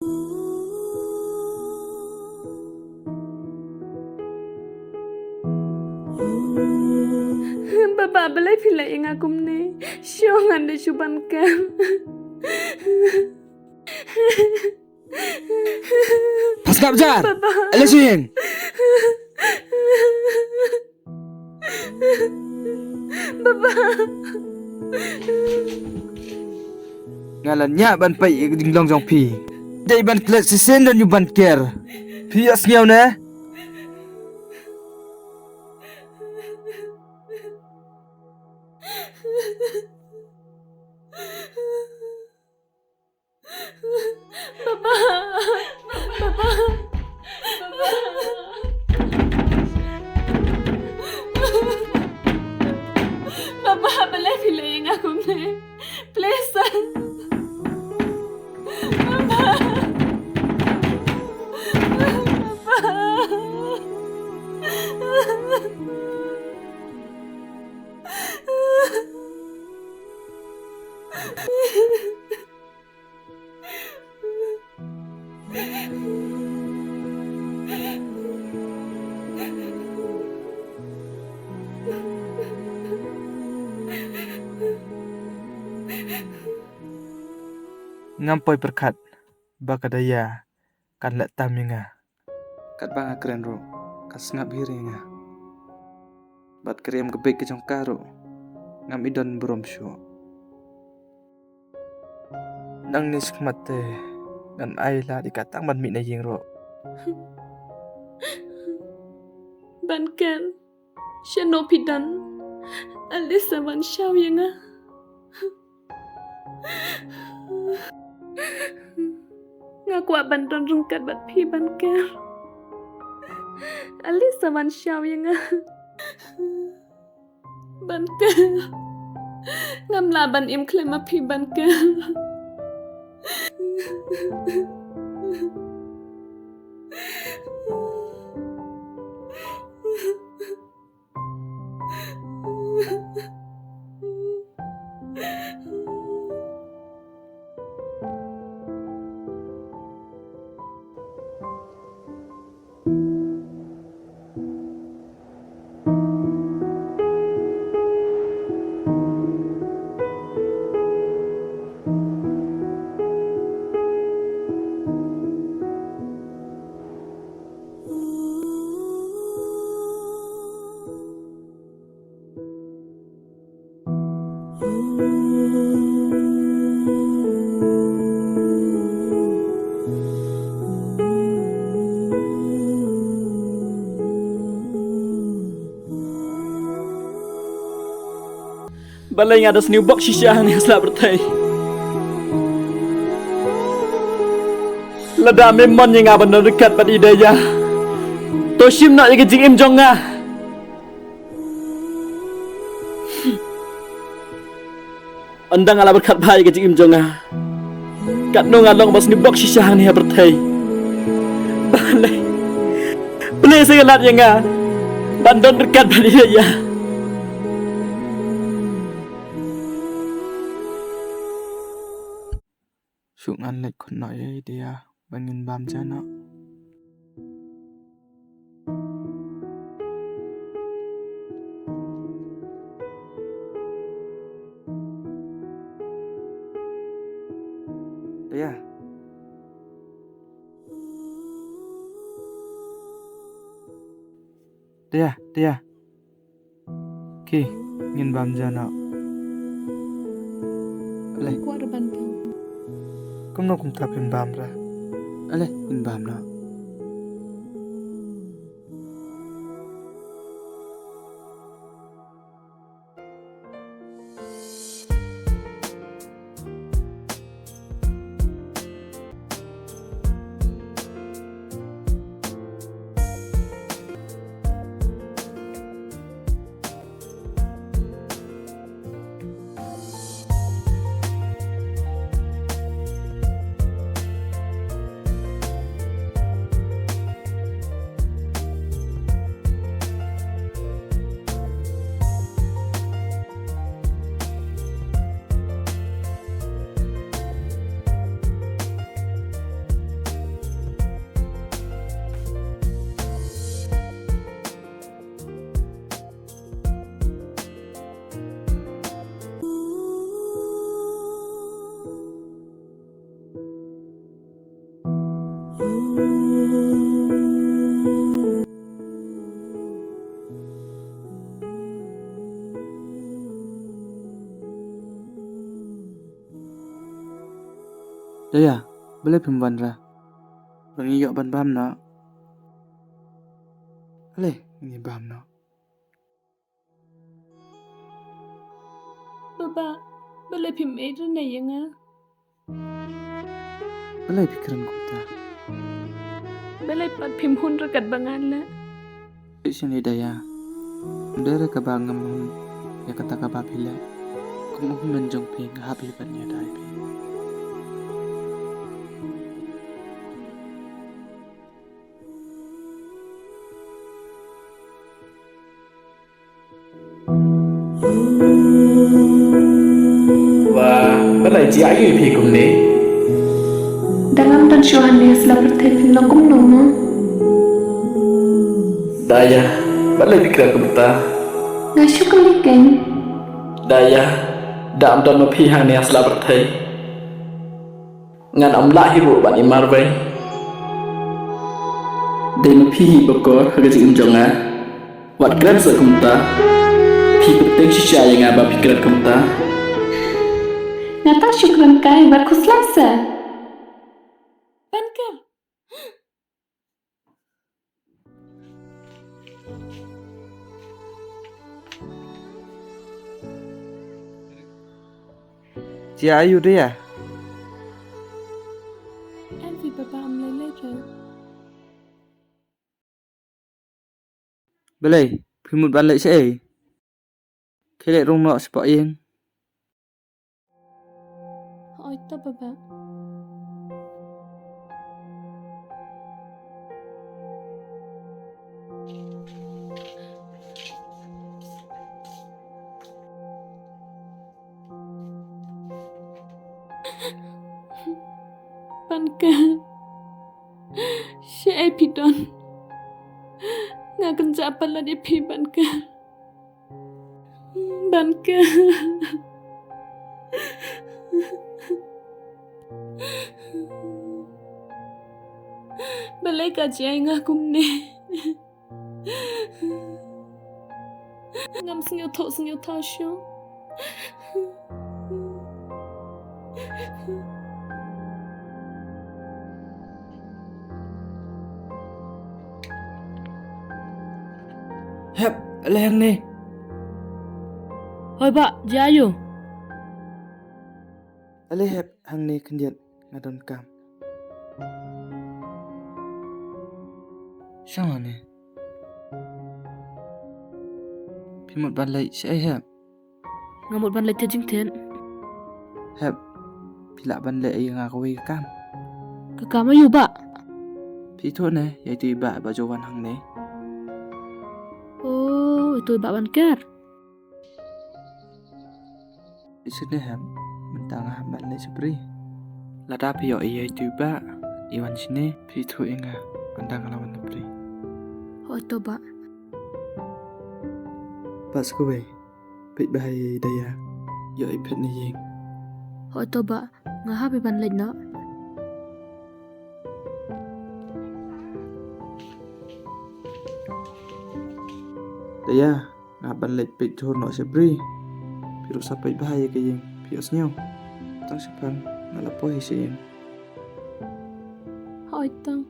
Bapak belai pila yang aku ni, syongan de cuban kan. Pasca bejar. Elesin. Ngalannya ban pai dinglong jong pi. Dai ban klet sisen dan ban ker. Pi asnyaw na. Bapak belai pila yang aku ni, please. Ngampoi berkat bakadaya kan let taminga kat banga keren ro kat sengap hiringa bat kriam gebek ke jong karo ngam idon brom syo nang nis mate dan aila dikatang ban mit na yeng ro Bankan, Shanopidan, Alisa Van Shaw yang ngaku abandon rungkat bat pi bankan. Alisa Van Shaw yang bankan. Ngam laban im klema pi bankan. Balai ada seni box shisha ni selap bertai. Lada memon yang abang dekat pada idaya. Toshim nak jaga jing im jonga. Andang ala berkat baik ke jing im jonga. Kat nong along bas ni box shisha ni bertai. Balai saya lat yang ah. Bandon dekat pada idaya. Syungan lek kon noi dia bangin bam jana dia ki ngin bam jana le Kuat bankan. kum no kum tapin bam ra ale in bam na Daya, balai pemban ra. Bangi yok ban bam no. Ale, ngi bam no. Baba, balai pim itu na yenga. Balai pikiran ku ta. Balai pat pim hun rekat bangan la. Sini daya. Dere ka bangam hum ya kata ka babile. Kum hum menjong pi ngahap liban ya dai pi. Và bắt lại chị ấy thì cùng nè. Dalam dan Yohanes la bertepin la kum nomo. Daya, bắt lại pikiran kumta. Ngasyu kaliken. Daya, đạm đòn mà phi hàng này là bật thầy. Ngàn ông lại hiru bạn imar vậy. Đây mà phi bokor harga jing jonga. Wat keren sa kumta. Phi penting shisha yang ngaba pikiran kumta. Ngata syukran kai bagus lasa. Pankar. Chị Ayu đấy à? Em vì baba am lấy rồi. Balai, pimut ban lại sẽ. Khi lại rung nọ spọ yên. Oi to baba. Pankar. Si Epidon. Ngakan japalan epi Pankar. Pankar. Balai kaji ay nga kumne. Ngam singyo thao syo. Hep, lehang nih. Hoi Pak, Jayu. Ale hep hang nih kendiat ngadon kam. Sao nih? Pimut ban lại sẽ hep. Ngamut ban lệch thiên chính thiện. Hep, pila ban lại ngakaway kam. Kekama yu Pak. Pi thuốc này, yaitu tiba ba jawan hang nih. Oh, itu Pak Bankar. Di sini hep, mentang ban lại sepri. Lada pio yaitu tiba iwan sini pi thuốc inga pandang lawan nepri. Oh, itu Pak. Pas kowe, pit bahaya daya, yo ipet ni yeng. Oh, itu Pak. Ngahapi ban lệch no. Daya, ngaban lệch pit thôn nọ sepri. Piru sampai bahaya ke yeng, pios nyaw. Tang sepan, ngalapoy si yeng. Oi to.